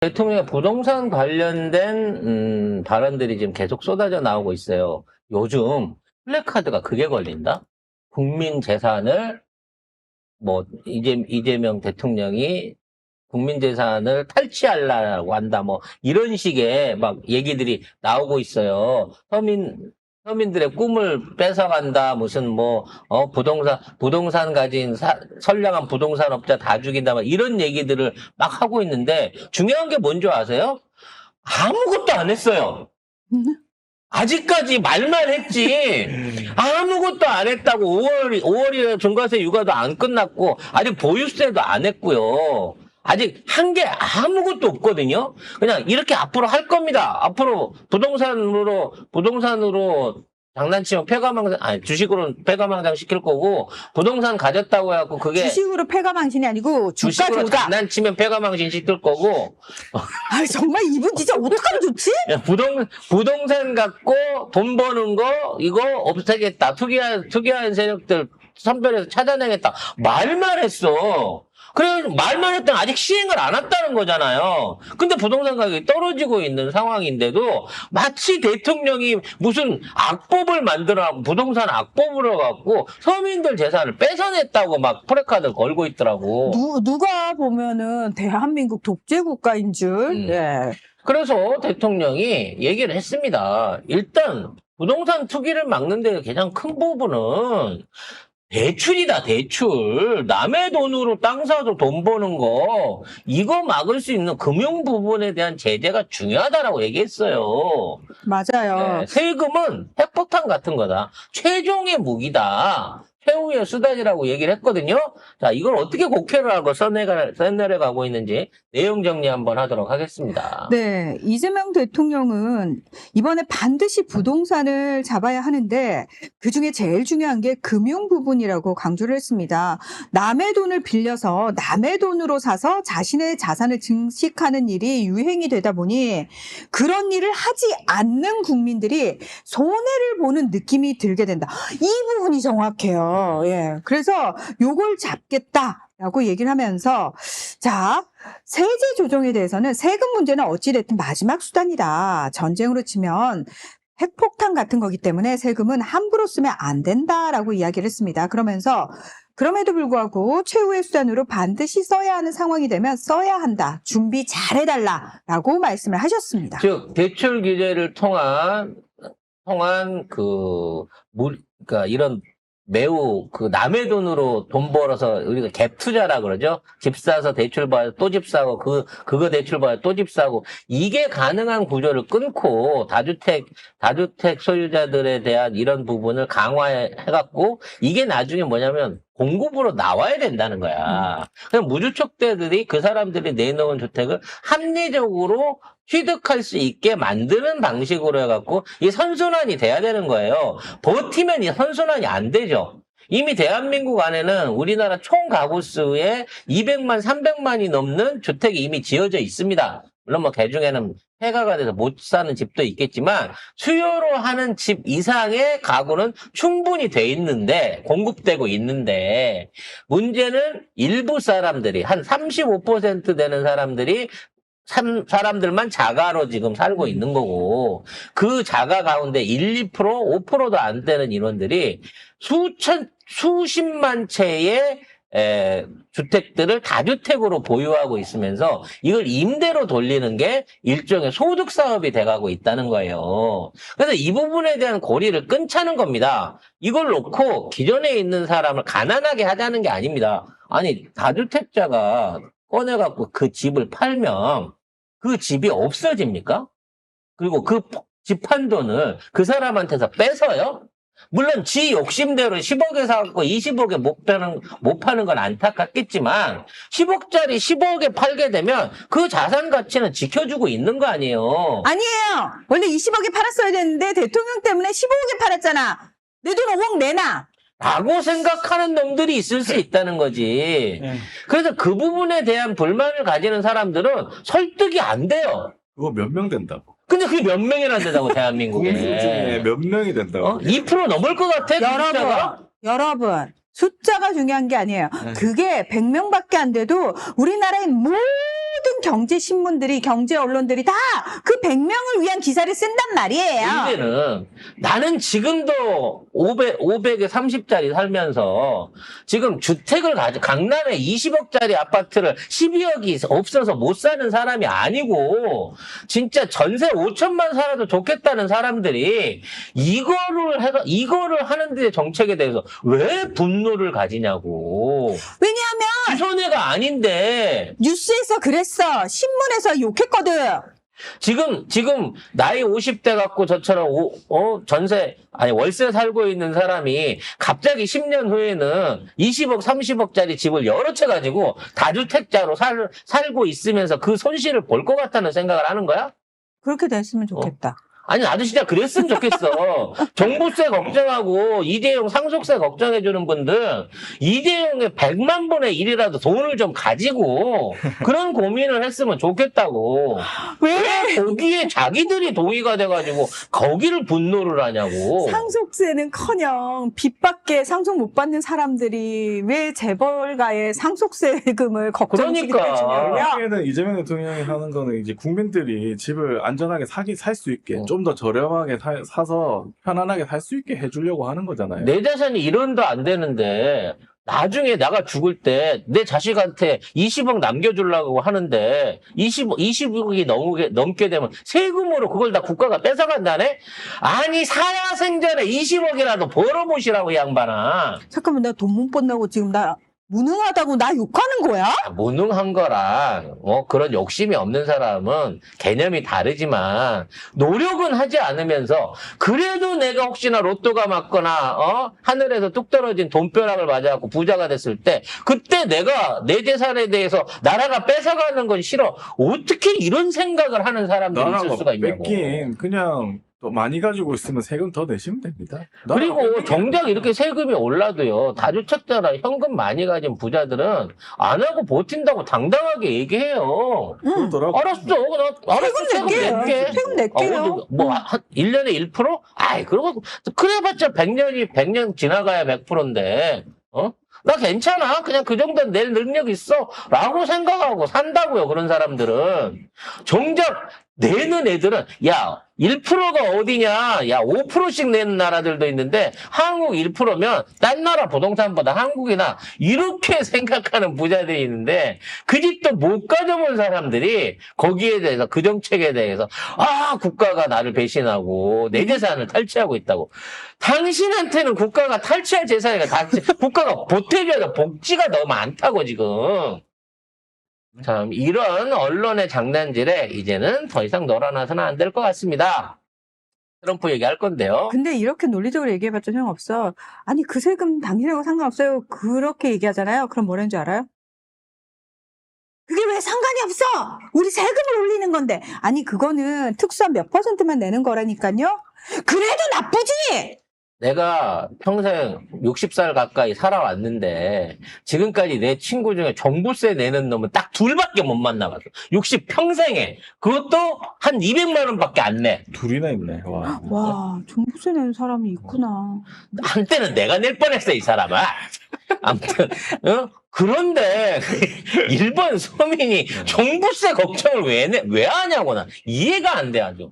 대통령의 부동산 관련된 발언들이 지금 계속 쏟아져 나오고 있어요. 요즘 플래카드가 그게 걸린다? 국민 재산을 뭐 이재명 대통령이 국민 재산을 탈취하려고 한다, 뭐 이런 식의 막 얘기들이 나오고 있어요. 서민들의 꿈을 뺏어간다, 무슨 뭐 부동산 가진 선량한 부동산 업자 다 죽인다, 막 이런 얘기들을 막 하고 있는데, 중요한 게 뭔지 아세요? 아무것도 안 했어요. 아직까지 말만 했지 아무것도 안 했다고. 5월이라 증가세 유가도 안 끝났고 아직 보유세도 안 했고요. 아직 한 게 아무것도 없거든요. 그냥 이렇게 앞으로 할 겁니다. 앞으로 부동산으로 장난치면 주식으로 폐가망상 시킬 거고, 부동산 가졌다고 해갖고 그게 주식으로 폐가망신이 아니고 주가 주식으로 조작. 장난치면 폐가망신 시킬 거고. 아 정말 이분 진짜 어떡하면 좋지? 부동산 갖고 돈 버는 거 이거 없애겠다. 투기한 세력들 선별해서 찾아내겠다. 말만 했어. 그래, 말만 했더니 아직 시행을 안 했다는 거잖아요. 근데 부동산 가격이 떨어지고 있는 상황인데도 마치 대통령이 무슨 악법을 만들어갖고 부동산 악법을 해갖고 서민들 재산을 뺏어냈다고 막 프래카드 걸고 있더라고. 누가 보면은 대한민국 독재 국가인 줄. 예. 그래서 대통령이 얘기를 했습니다. 일단 부동산 투기를 막는 데 가장 큰 부분은 대출이다, 대출. 남의 돈으로 땅 사서 돈 버는 거, 이거 막을 수 있는 금융 부분에 대한 제재가 중요하다라고 얘기했어요. 맞아요. 네, 세금은 핵폭탄 같은 거다. 최종의 무기다. 최후의 수단이라고 얘기를 했거든요. 자, 이걸 어떻게 곡해를 하고 써내려가고 있는지 내용 정리 한번 하도록 하겠습니다. 네, 이재명 대통령은 이번에 반드시 부동산을 잡아야 하는데 그중에 제일 중요한 게 금융 부분이라고 강조를 했습니다. 남의 돈을 빌려서 남의 돈으로 사서 자신의 자산을 증식하는 일이 유행이 되다 보니 그런 일을 하지 않는 국민들이 손해를 보는 느낌이 들게 된다. 이 부분이 정확해요. 예, 그래서 요걸 잡겠다라고 얘기를 하면서, 자, 세제 조정에 대해서는 세금 문제는 어찌됐든 마지막 수단이다. 전쟁으로 치면 핵폭탄 같은 거기 때문에 세금은 함부로 쓰면 안 된다라고 이야기를 했습니다. 그러면서 그럼에도 불구하고 최후의 수단으로 반드시 써야 하는 상황이 되면 써야 한다. 준비 잘해달라라고 말씀을 하셨습니다. 즉 대출 규제를 통한 그러니까 이런 매우 남의 돈으로 돈 벌어서 우리가 갭 투자라 그러죠. 집 사서 대출 받아 또 집 사고 그거 대출 받아 또 집 사고, 이게 가능한 구조를 끊고 다주택 소유자들에 대한 이런 부분을 강화해갖고, 이게 나중에 뭐냐면 공급으로 나와야 된다는 거야. 그냥 무주택자들이 그 사람들이 내놓은 주택을 합리적으로 취득할 수 있게 만드는 방식으로 해갖고 이 선순환이 돼야 되는 거예요. 버티면 이 선순환이 안 되죠. 이미 대한민국 안에는 우리나라 총 가구 수의 200만, 300만이 넘는 주택이 이미 지어져 있습니다. 물론 뭐 개중에는 폐가가 돼서 못 사는 집도 있겠지만 수요로 하는 집 이상의 가구는 충분히 돼 있는데, 공급되고 있는데, 문제는 일부 사람들이 한 35% 되는 사람들만 자가로 지금 살고 있는 거고, 그 자가 가운데 1, 2%, 5%도 안 되는 인원들이 수십만 채의 주택들을 다주택으로 보유하고 있으면서 이걸 임대로 돌리는 게 일종의 소득 사업이 돼가고 있다는 거예요. 그래서 이 부분에 대한 고리를 끊자는 겁니다. 이걸 놓고 기존에 있는 사람을 가난하게 하자는 게 아닙니다. 아니, 다주택자가 꺼내갖고 그 집을 팔면 그 집이 없어집니까? 그리고 그 집 판 돈을 그 사람한테서 뺏어요? 물론 지 욕심대로 10억에 사갖고 20억에 못 파는 건 안타깝겠지만 10억짜리 10억에 팔게 되면 그 자산 가치는 지켜주고 있는 거 아니에요? 아니에요. 원래 20억에 팔았어야 되는데 대통령 때문에 15억에 팔았잖아. 내 돈 5억 내놔. 라고 생각하는 놈들이 있을 수 있다는 거지. 그래서 그 부분에 대한 불만을 가지는 사람들은 설득이 안 돼요. 그거 몇 명 된다고? 근데 그게 몇 명이나 된다고, 대한민국에. 국민 중에 몇 명이 된다고? 2% 넘을 것 같아, 여러분, 숫자가 중요한 게 아니에요. 그게 100명밖에 안 돼도 우리나라의 모든 경제 신문들이, 경제 언론들이 다 그 100명을 위한 기사를 쓴단 말이에요. 문제는 나는 지금도 500에 30짜리 살면서 지금 주택을 강남에 20억짜리 아파트를 12억이 없어서 못 사는 사람이 아니고 진짜 전세 5천만 살아도 좋겠다는 사람들이 이거를 하는 데 정책에 대해서 왜 분노를 가지냐고. 왜냐하면 지손해가 아닌데 뉴스에서 그랬어. 신문에서 욕했거든. 지금 나이 50대 갖고 저처럼 월세 살고 있는 사람이 갑자기 10년 후에는 20억, 30억짜리 집을 여러 채 가지고 다주택자로 살고 있으면서 그 손실을 볼 것 같다는 생각을 하는 거야? 그렇게 됐으면 좋겠다. 아니, 나도 진짜 그랬으면 좋겠어. 종부세 걱정하고 이재용 상속세 걱정해주는 분들 이재용의 100만 분의 1이라도 돈을 좀 가지고 그런 고민을 했으면 좋겠다고. 왜 거기에 자기들이 동의가 돼가지고 거기를 분노를 하냐고. 상속세는커녕 빚밖에 상속 못 받는 사람들이 왜 재벌가의 상속세금을 걱정지게 그러니까. 해주냐고요? 결국에는 이재명 대통령이 하는 거는 이제 국민들이 집을 안전하게 살 수 있게 좀 더 저렴하게 사서 편안하게 살 수 있게 해주려고 하는 거잖아요. 내 자산이 1원도 안 되는데 나중에 내가 죽을 때 내 자식한테 20억 남겨주려고 하는데 20억이 넘게 되면 세금으로 그걸 다 국가가 뺏어간다네? 아니 살아생전에 20억이라도 벌어보시라고 이 양반아. 잠깐만, 나 돈 못 번다고 지금 나 무능하다고 나 욕하는 거야? 무능한 거랑 그런 욕심이 없는 사람은 개념이 다르지만 노력은 하지 않으면서 그래도 내가 혹시나 로또가 맞거나 하늘에서 뚝 떨어진 돈벼락을 맞아갖고 부자가 됐을 때 그때 내가 내 재산에 대해서 나라가 뺏어가는 건 싫어. 어떻게 이런 생각을 하는 사람들이 있을 수가 있냐고. 뺏긴 그냥 또 많이 가지고 있으면 세금 더 내시면 됩니다. 그리고 정작 이렇게 세금이 올라도요, 다주택자나 현금 많이 가진 부자들은 안 하고 버틴다고 당당하게 얘기해요. 그러더라고. 알았어. 세금 낼게. 세금 낼게요. 1년에 1%? 아이, 그래봤자 100년 지나가야 100%인데, 나 괜찮아. 그냥 그 정도는 낼 능력 있어. 라고 생각하고 산다고요, 그런 사람들은. 정작 내는 애들은, 야, 1%가 어디냐? 야, 5%씩 내는 나라들도 있는데, 한국 1%면, 딴 나라 부동산보다 한국이나, 이렇게 생각하는 부자들이 있는데, 그 집도 못 가져본 사람들이, 거기에 대해서, 그 정책에 대해서, 국가가 나를 배신하고, 내 재산을 탈취하고 있다고. 당신한테는 국가가 탈취할 재산이가 국가가 보태줘야 돼. 복지가 너무 많다고, 지금. 참, 이런 언론의 장난질에 이제는 더 이상 놀아나서는 안 될 것 같습니다. 트럼프 얘기할 건데요. 근데 이렇게 논리적으로 얘기해봤자 소용없어. 아니, 그 세금 당신하고 상관없어요. 그렇게 얘기하잖아요. 그럼 뭐라는 줄 알아요? 그게 왜 상관이 없어? 우리 세금을 올리는 건데. 아니, 그거는 특수한 몇 %만 내는 거라니까요. 그래도 나쁘지! 내가 평생 60살 가까이 살아왔는데 지금까지 내 친구 중에 종부세 내는 놈은 딱 둘밖에 못 만나봤어. 60평생에. 그것도 한 200만 원밖에 안 내. 둘이나 있네. 와. 와, 종부세 내는 사람이 있구나. 한때는 내가 낼 뻔했어, 이 사람아. 아무튼 그런데 일본 서민이 종부세 걱정을 왜 하냐고 나 이해가 안 돼 아주.